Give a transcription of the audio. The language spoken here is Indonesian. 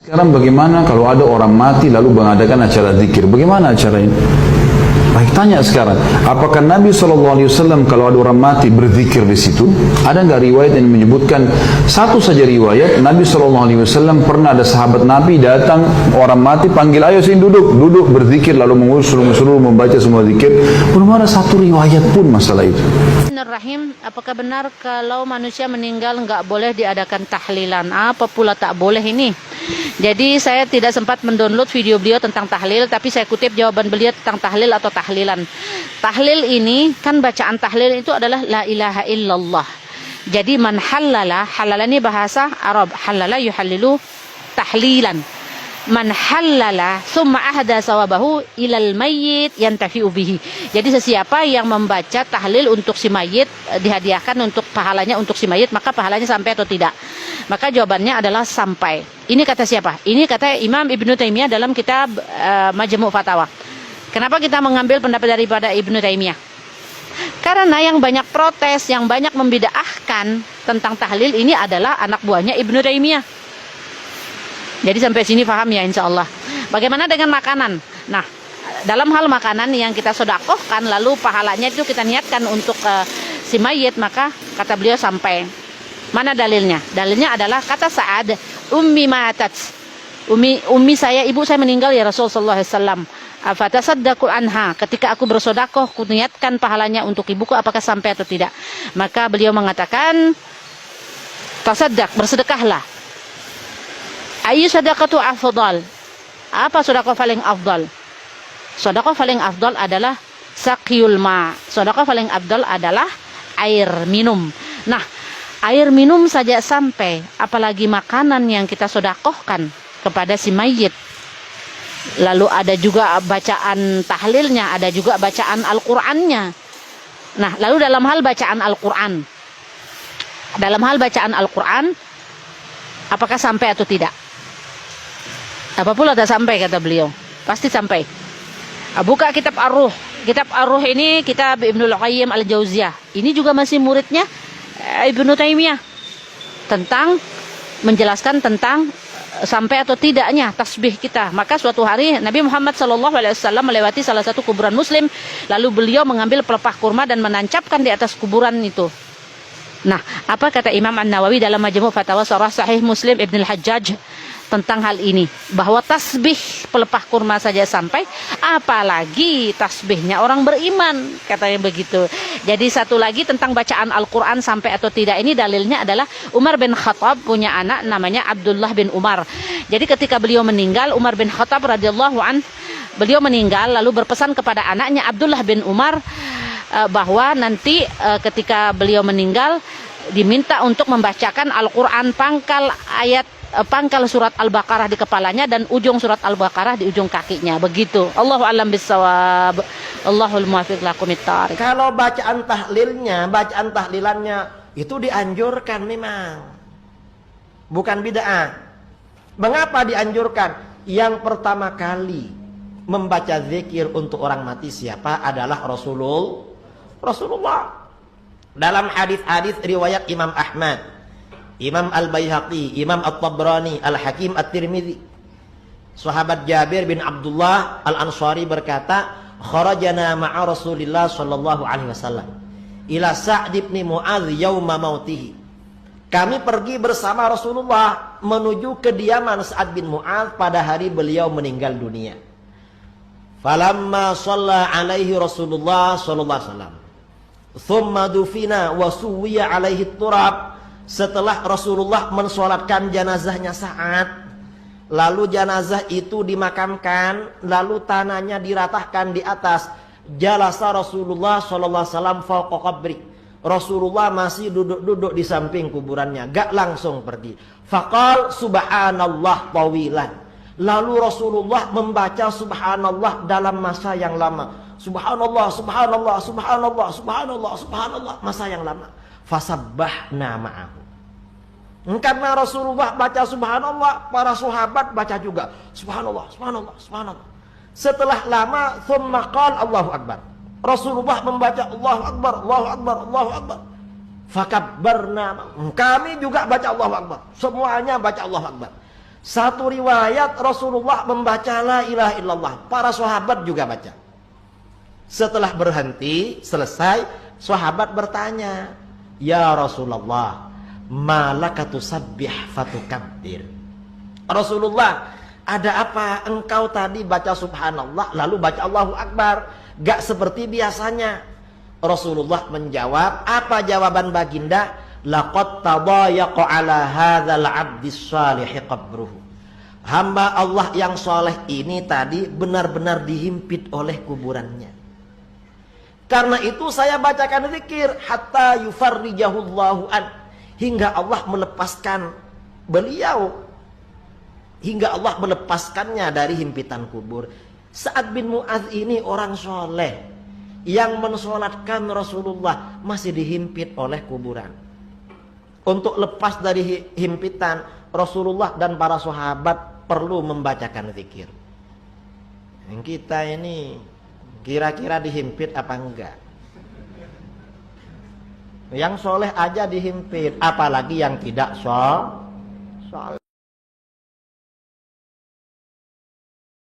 Sekarang bagaimana kalau ada orang mati lalu mengadakan acara zikir? Bagaimana acara ini? Baik, tanya sekarang, apakah Nabi SAW kalau ada orang mati berzikir di situ? Ada nggak riwayat yang menyebutkan satu saja riwayat Nabi SAW pernah ada sahabat Nabi datang orang mati panggil, ayo sini duduk berzikir lalu suruh membaca semua zikir. Belum ada satu riwayat pun masalah itu. Bismillahirrahmanirrahim. Apakah benar kalau manusia meninggal nggak boleh diadakan tahlilan? Apa pula tak boleh ini? Jadi saya tidak sempat mendownload video beliau tentang tahlil, tapi saya kutip jawaban beliau tentang tahlil atau tahlilan. Tahlil ini kan bacaan tahlil itu adalah la ilaha illallah. Jadi man halala, halala ini bahasa Arab, halala yuhallilu tahlilan. Man halala summa ahda sawabahu ilal mayyit yantafi'u bihi. Jadi sesiapa yang membaca tahlil untuk si mayit, dihadiahkan untuk pahalanya untuk si mayit, maka pahalanya sampai atau tidak? Maka jawabannya adalah sampai. Ini kata siapa? Ini kata Imam Ibnu Taimiyah dalam kitab Majmu' Fatawa. Kenapa kita mengambil pendapat daripada Ibnu Taimiyah? Karena yang banyak protes, yang banyak membid'ahkan tentang tahlil ini adalah anak buahnya Ibnu Taimiyah. Jadi sampai sini paham ya insya Allah. Bagaimana dengan makanan? Nah, dalam hal makanan yang kita sedekahkan lalu pahalanya itu kita niatkan untuk si mayit, maka kata beliau sampai. Mana dalilnya? Dalilnya adalah kata Sa'ad, ummi matat. Ummi saya, ibu saya meninggal ya Rasulullah SAW. Fatasaddaqu anha. Ketika aku bersedekah, aku niatkan pahalanya untuk ibuku, apakah sampai atau tidak? Maka beliau mengatakan, tasaddaq, bersedekahlah. Ayu sadaqatu afdal. Apa sedekah paling afdal? Sedekah paling afdal adalah saqiyul ma. Sedekah paling afdal adalah air minum. Nah, air minum saja sampai, apalagi makanan yang kita sedekahkan kepada si mayit. Lalu ada juga bacaan tahlilnya, ada juga bacaan Al-Qur'annya. Nah, lalu dalam hal bacaan Al-Qur'an. Dalam hal bacaan Al-Qur'an apakah sampai atau tidak? Apa pula tak sampai kata beliau? Pasti sampai. Buka kitab Ar-Ruh. Kitab Ar-Ruh ini kitab Ibnul Qayyim Al-Jauziyah. Ini juga masih muridnya Ibnu Taimiyah. Tentang menjelaskan tentang sampai atau tidaknya tasbih kita. Maka suatu hari Nabi Muhammad SAW melewati salah satu kuburan muslim, lalu beliau mengambil pelepah kurma dan menancapkan di atas kuburan itu. Nah, apa kata Imam An-Nawawi dalam Majmu' Fatawa Syarah Sahih Muslim Ibn al-Hajjaj tentang hal ini, bahwa tasbih pelepah kurma saja sampai, apalagi tasbihnya orang beriman, katanya begitu. Jadi satu lagi tentang bacaan Al-Quran sampai atau tidak, ini dalilnya adalah Umar bin Khattab punya anak namanya Abdullah bin Umar. Jadi ketika beliau meninggal, Umar bin Khattab radhiyallahu an, beliau meninggal lalu berpesan kepada anaknya Abdullah bin Umar bahwa nanti ketika beliau meninggal diminta untuk membacakan Al-Quran pangkal surat Al-Baqarah di kepalanya dan ujung surat Al-Baqarah di ujung kakinya. Begitu. Allahu a'lam bissawab. Allahul muwaffiq lakumit thariq. Kalau bacaan tahlilannya itu dianjurkan memang. Bukan bid'ah. Mengapa dianjurkan? Yang pertama kali membaca zikir untuk orang mati siapa? Adalah Rasulullah. Dalam hadis-hadis riwayat Imam Ahmad, Imam Al-Baihaqi, Imam At-Tabrani, Al-Hakim At-Tirmidzi, sahabat Jabir bin Abdullah Al-Ansari berkata, kharajana ma'a Rasulillah sallallahu alaihi wasallam ila Sa'd bin Mu'adz yauma mautihi. Kami pergi bersama Rasulullah menuju kediaman Sa'd bin Mu'adz pada hari beliau meninggal dunia. Falamma shalla alaihi Rasulullah sallallahu alaihi wasallam, thumma dufina wa suwiya alaihi turab. Setelah Rasulullah mensolatkan jenazahnya Sa'ad, lalu jenazah itu dimakamkan, lalu tanahnya diratahkan di atas. Jalasa Rasulullah sallallahu alaihi wasallam fawqa qabri. Rasulullah masih duduk-duduk di samping kuburannya, gak langsung pergi. Faqal subhanallah tawilan. Lalu Rasulullah membaca subhanallah dalam masa yang lama. Subhanallah, subhanallah, subhanallah, subhanallah, subhanallah, masa yang lama. Fasabbahna ma'ahu. Karena Rasulullah baca subhanallah, para sahabat baca juga subhanallah, subhanallah, subhanallah. Setelah lama, thumma qala Allahu akbar. Rasulullah membaca Allahu akbar, Allahu akbar, Allahu akbar. Fakabbarna. Kami juga baca Allahu akbar. Semuanya baca Allahu akbar. Satu riwayat Rasulullah membaca la ilaha illallah, para sahabat juga baca. Setelah berhenti, selesai, sahabat bertanya, "Ya Rasulullah, malaka tusabbih fatukabbir?" Rasulullah, ada apa engkau tadi baca subhanallah lalu baca Allahu Akbar, gak seperti biasanya? Rasulullah menjawab, apa jawaban baginda? Laqad tadayaqa ala hadzal 'abdis shalihi qabruhu. Hamba Allah yang soleh ini tadi benar-benar dihimpit oleh kuburannya. Karena itu saya bacakan zikir hatta yufarrijahullahu an, hingga Allah melepaskan beliau, hingga Allah melepaskannya dari himpitan kubur. Sa'ad bin Mu'adz ini orang soleh yang mensolatkan Rasulullah masih dihimpit oleh kuburan. Untuk lepas dari himpitan, Rasulullah dan para sahabat perlu membacakan zikir. Yang kita ini kira-kira dihimpit apa enggak? Yang soleh aja dihimpit, apalagi yang tidak soleh.